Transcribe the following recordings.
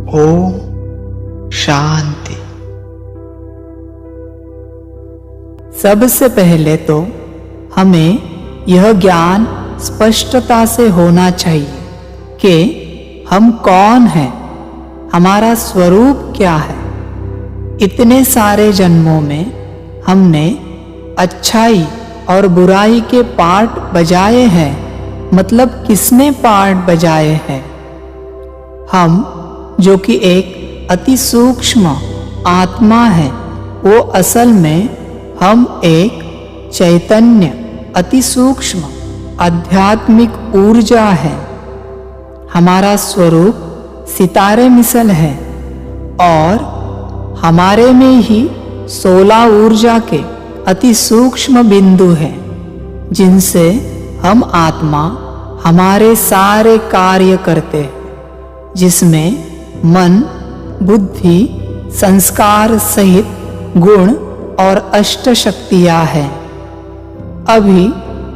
ओम शांति। सबसे पहले तो हमें यह ज्ञान स्पष्टता से होना चाहिए कि हम कौन हैं, हमारा स्वरूप क्या है। इतने सारे जन्मों में हमने अच्छाई और बुराई के पार्ट बजाए हैं, मतलब किसने पार्ट बजाए हैं? हम जो कि एक अति सूक्ष्म आत्मा है, वो असल में हम एक चैतन्य अति सूक्ष्म आध्यात्मिक ऊर्जा है। हमारा स्वरूप सितारे मिसल है और हमारे में ही 16 ऊर्जा के अति सूक्ष्म बिंदु हैं, जिनसे हम आत्मा हमारे सारे कार्य करते हैं, जिसमें मन, बुद्धि, संस्कार सहित गुण और अष्ट शक्तियां हैं। अभी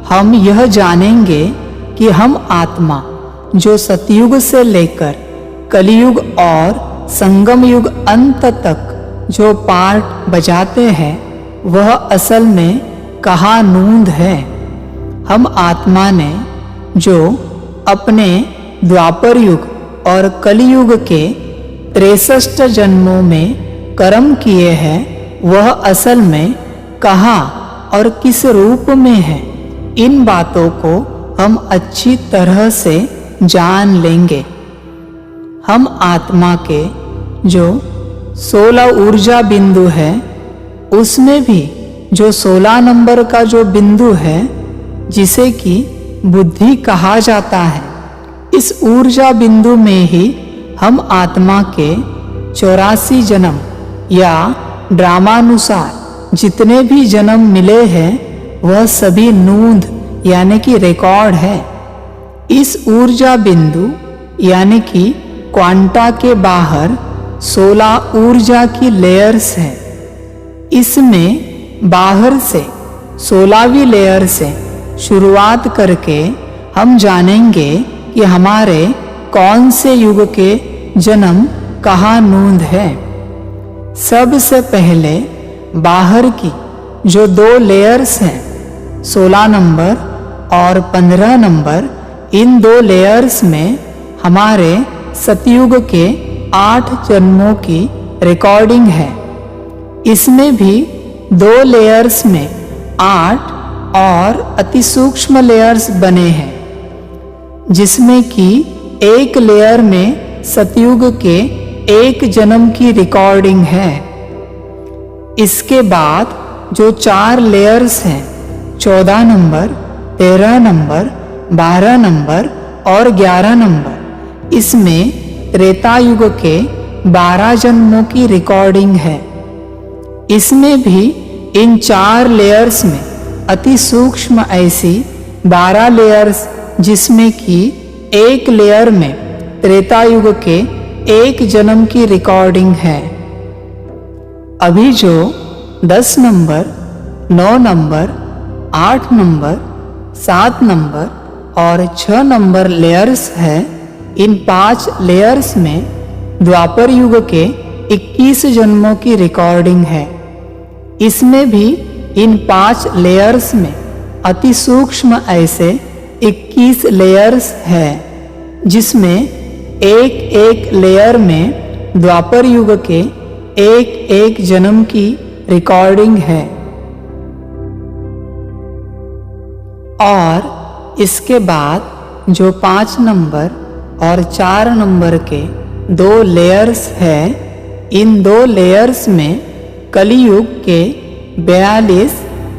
हम यह जानेंगे कि हम आत्मा जो सतयुग से लेकर कलियुग और संगम युग अंत तक जो पार्ट बजाते हैं, वह असल में कहाँ नूंद है। हम आत्मा ने जो अपने द्वापर युग और कलियुग के 63 जन्मों में कर्म किए हैं, वह असल में कहाँ और किस रूप में है, इन बातों को हम अच्छी तरह से जान लेंगे। हम आत्मा के जो 16 ऊर्जा बिंदु है, उसमें भी जो 16 नंबर का जो बिंदु है, जिसे कि बुद्धि कहा जाता है, इस ऊर्जा बिंदु में ही हम आत्मा के 84 जन्म या ड्रामानुसार जितने भी जन्म मिले हैं, वह सभी नूंद यानी कि रिकॉर्ड है। इस ऊर्जा बिंदु यानी कि क्वांटा के बाहर 16 ऊर्जा की लेयर्स हैं। इसमें बाहर से 16वीं लेयर से शुरुआत करके हम जानेंगे कि हमारे कौन से युग के जन्म कहाँ नूंद है। सबसे पहले बाहर की जो 2 लेयर्स हैं, 16 नंबर और 15 नंबर, इन 2 लेयर्स में हमारे सतयुग के 8 जन्मों की रिकॉर्डिंग है। इसमें भी 2 लेयर्स में 8 और अति सूक्ष्म लेयर्स बने हैं, जिसमें कि एक लेयर में सतयुग के 1 जन्म की रिकॉर्डिंग है। इसके बाद जो 4 लेयर्स हैं, 14 नंबर, 13 नंबर, 12 नंबर और 11 नंबर, इसमें त्रेता युग के 12 जन्मों की रिकॉर्डिंग है। इसमें भी इन 4 लेयर्स में अति सूक्ष्म ऐसी 12 लेयर्स, जिसमें कि एक लेयर में त्रेता युग के 1 जन्म की रिकॉर्डिंग है। अभी जो 10 नंबर, 9 नंबर, 8 नंबर, 7 नंबर और 6 नंबर लेयर्स है, इन 5 लेयर्स में द्वापर युग के 21 जन्मों की रिकॉर्डिंग है। इसमें भी इन 5 लेयर्स में अति सूक्ष्म ऐसे 21 लेयर्स है, जिसमें एक लेयर में द्वापर युग के 1 जन्म की रिकॉर्डिंग है। और इसके बाद जो 5 नंबर और 4 नंबर के 2 लेयर्स है, इन 2 लेयर्स में कलियुग के 42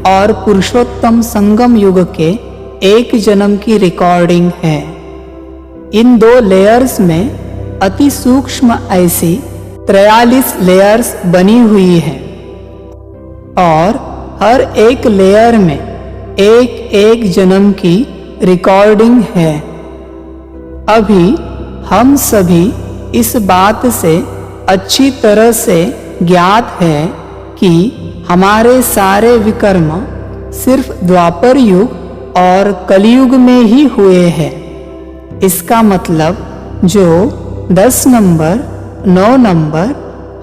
और पुरुषोत्तम संगम युग के 1 जन्म की रिकॉर्डिंग है। इन 2 लेयर्स में अति सूक्ष्म ऐसी 43 लेयर्स बनी हुई है और हर एक लेयर में 1 जन्म की रिकॉर्डिंग है। अभी हम सभी इस बात से अच्छी तरह से ज्ञात है कि हमारे सारे विकर्म सिर्फ द्वापर युग और कलियुग में ही हुए हैं। इसका मतलब जो 10 नंबर, 9 नंबर,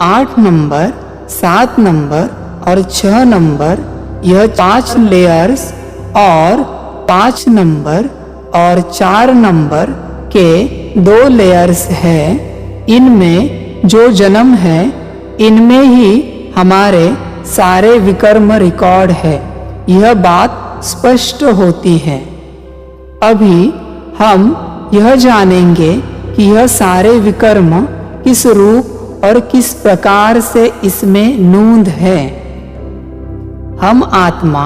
8 नंबर, 7 नंबर और 6 नंबर, यह 5 लेयर्स और 5 नंबर और 4 नंबर के 2 लेयर्स है। इनमें जो जन्म है, इनमें ही हमारे सारे विकर्म रिकॉर्ड है, यह बात स्पष्ट होती है। अभी हम यह जानेंगे कि यह सारे विकर्म किस रूप और किस प्रकार से इसमें नूंद है। हम आत्मा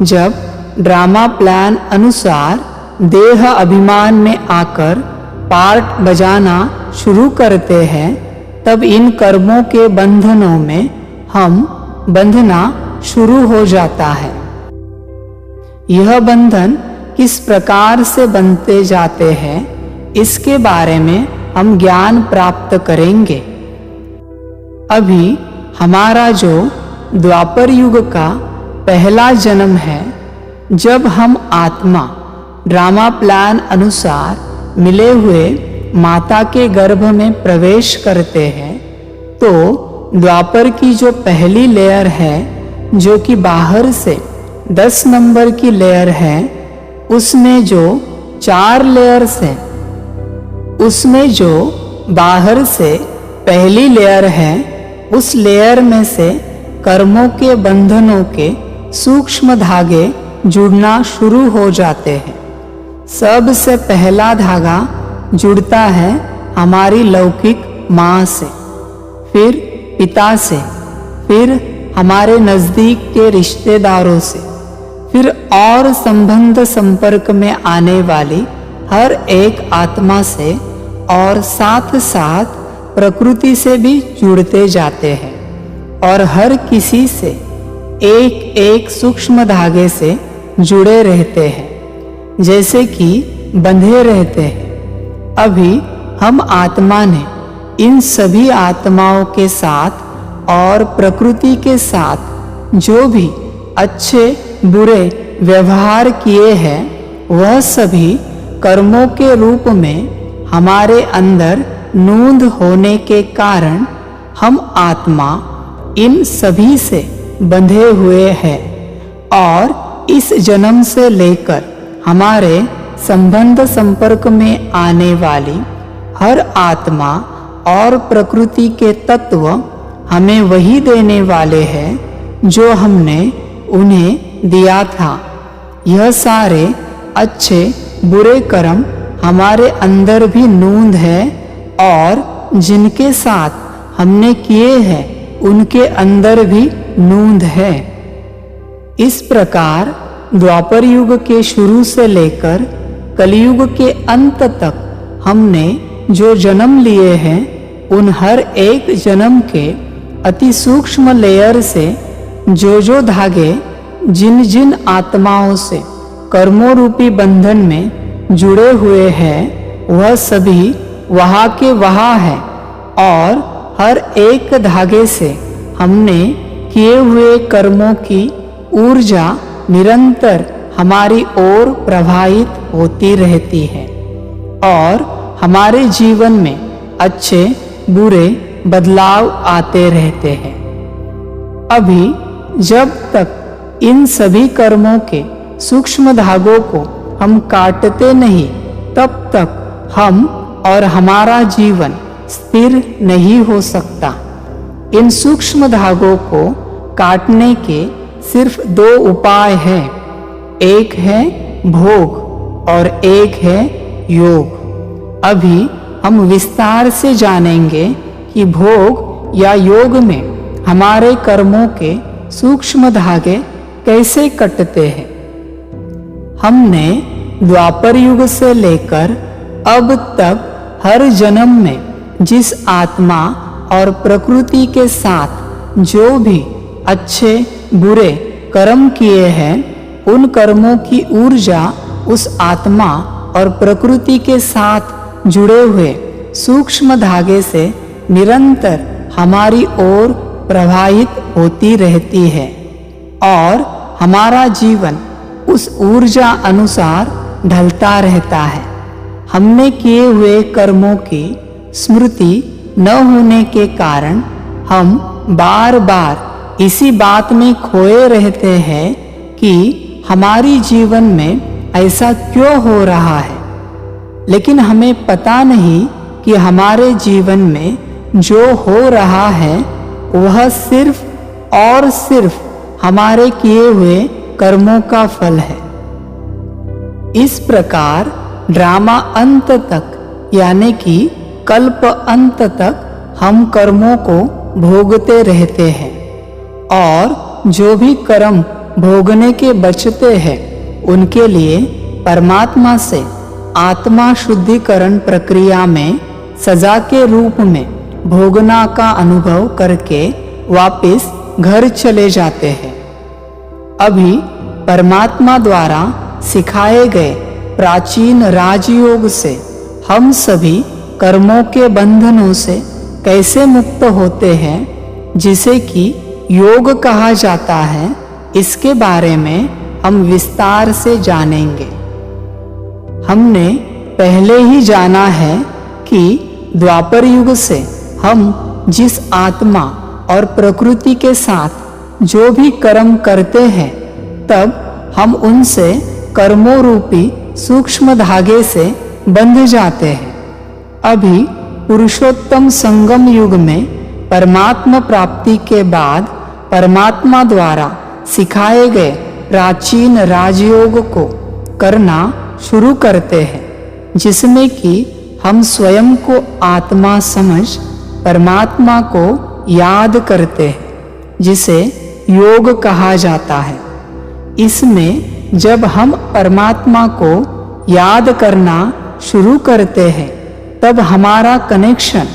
जब ड्रामा प्लान अनुसार देह अभिमान में आकर पार्ट बजाना शुरू करते हैं, तब इन कर्मों के बंधनों में हम बंधना शुरू हो जाता है। यह बंधन किस प्रकार से बनते जाते हैं, इसके बारे में हम ज्ञान प्राप्त करेंगे। अभी हमारा जो द्वापर युग का पहला जन्म है, जब हम आत्मा ड्रामा प्लान अनुसार मिले हुए माता के गर्भ में प्रवेश करते हैं, तो द्वापर की जो पहली लेयर है, जो कि बाहर से 10 नंबर की लेयर है, उसमें जो 4 लेयर्स हैं, उसमें जो बाहर से पहली लेयर है, उस लेयर में से कर्मों के बंधनों के सूक्ष्म धागे जुड़ना शुरू हो जाते हैं। सबसे पहला धागा जुड़ता है हमारी लौकिक माँ से, फिर पिता से, फिर हमारे नज़दीक के रिश्तेदारों से, फिर और संबंध संपर्क में आने वाली हर एक आत्मा से, और साथ साथ प्रकृति से भी जुड़ते जाते हैं, और हर किसी से एक एक सूक्ष्म धागे से जुड़े रहते हैं, जैसे कि बंधे रहते हैं। अभी हम आत्मा ने इन सभी आत्माओं के साथ और प्रकृति के साथ जो भी अच्छे बुरे व्यवहार किए हैं, वह सभी कर्मों के रूप में हमारे अंदर नूंद होने के कारण हम आत्मा इन सभी से बंधे हुए हैं, और इस जन्म से लेकर हमारे संबंध संपर्क में आने वाली हर आत्मा और प्रकृति के तत्व हमें वही देने वाले हैं जो हमने उन्हें दिया था। यह सारे अच्छे बुरे कर्म हमारे अंदर भी नूंद है, और जिनके साथ हमने किए हैं उनके अंदर भी नूंद है। इस प्रकार द्वापर युग के शुरू से लेकर कलयुग के अंत तक हमने जो जन्म लिए हैं, उन हर एक जन्म के अति सूक्ष्म लेयर से जो धागे जिन जिन आत्माओं से कर्मों रूपी बंधन में जुड़े हुए हैं, वह सभी वहाँ के वहाँ है, और हर एक धागे से हमने किए हुए कर्मों की ऊर्जा निरंतर हमारी ओर प्रवाहित होती रहती है, और हमारे जीवन में अच्छे बुरे बदलाव आते रहते हैं। अभी जब तक इन सभी कर्मों के सूक्ष्म धागों को हम काटते नहीं, तब तक हम और हमारा जीवन स्थिर नहीं हो सकता। इन सूक्ष्म धागों को काटने के सिर्फ 2 उपाय हैं, एक है भोग और एक है योग। अभी हम विस्तार से जानेंगे कि भोग या योग में हमारे कर्मों के सूक्ष्म धागे कैसे कटते हैं। हमने द्वापर युग से लेकर अब तक हर जन्म में जिस आत्मा और प्रकृति के साथ जो भी अच्छे बुरे कर्म किए हैं, उन कर्मों की ऊर्जा उस आत्मा और प्रकृति के साथ जुड़े हुए सूक्ष्म धागे से निरंतर हमारी ओर प्रवाहित होती रहती है, और हमारा जीवन उस ऊर्जा अनुसार ढलता रहता है। हमने किए हुए कर्मों की स्मृति न होने के कारण हम बार बार इसी बात में खोए रहते हैं कि हमारी जीवन में ऐसा क्यों हो रहा है। लेकिन हमें पता नहीं कि हमारे जीवन में जो हो रहा है वह सिर्फ और सिर्फ हमारे किए हुए कर्मों का फल है। इस प्रकार ड्रामा अंत तक यानी कि कल्प अंत तक हम कर्मों को भोगते रहते हैं और जो भी कर्म भोगने के बचते हैं उनके लिए परमात्मा से आत्मा शुद्धिकरण प्रक्रिया में सजा के रूप में भोगना का अनुभव करके वापस घर चले जाते हैं। अभी परमात्मा द्वारा सिखाए गए प्राचीन राजयोग से हम सभी कर्मों के बंधनों से कैसे मुक्त होते हैं, जिसे कि योग कहा जाता है, इसके बारे में हम विस्तार से जानेंगे। हमने पहले ही जाना है कि द्वापर युग से हम जिस आत्मा और प्रकृति के साथ जो भी कर्म करते हैं तब हम उनसे कर्मों रूपी सूक्ष्म धागे से बंध जाते हैं। अभी पुरुषोत्तम संगम युग में परमात्मा प्राप्ति के बाद परमात्मा द्वारा सिखाए गए प्राचीन राजयोग को करना शुरू करते हैं, जिसमें कि हम स्वयं को आत्मा समझ परमात्मा को याद करते हैं, जिसे योग कहा जाता है। इसमें जब हम परमात्मा को याद करना शुरू करते हैं तब हमारा कनेक्शन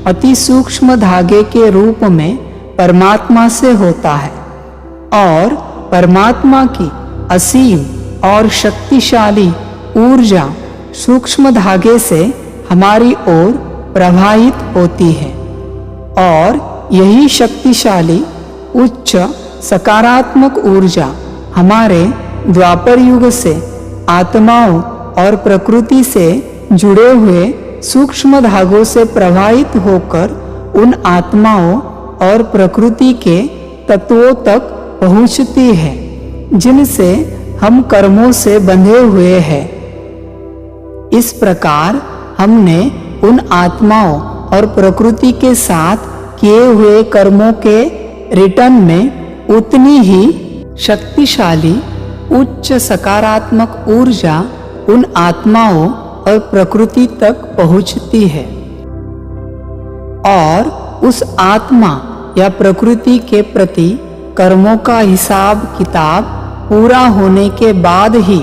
अति सूक्ष्म धागे के रूप में परमात्मा से होता है और परमात्मा की असीम और शक्तिशाली ऊर्जा सूक्ष्म धागे से हमारी ओर प्रवाहित होती है और यही शक्तिशाली उच्च सकारात्मक ऊर्जा हमारे द्वापर युग से आत्माओं और प्रकृति से जुड़े हुए सूक्ष्म धागों से प्रवाहित होकर उन आत्माओं और प्रकृति के तत्वों तक पहुंचती है जिनसे हम कर्मों से बंधे हुए हैं। इस प्रकार हमने उन आत्माओं और प्रकृति के साथ किए हुए कर्मों के रिटर्न में उतनी ही शक्तिशाली उच्च सकारात्मक ऊर्जा उन आत्माओं और प्रकृति तक पहुंचती है और उस आत्मा या प्रकृति के प्रति कर्मों का हिसाब किताब पूरा होने के बाद ही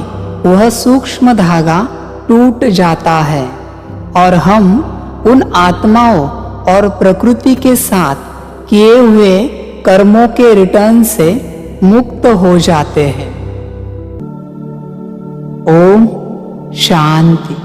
वह सूक्ष्म धागा टूट जाता है और हम उन आत्माओं और प्रकृति के साथ किए हुए कर्मों के रिटर्न से मुक्त हो जाते हैं। ओम शांति।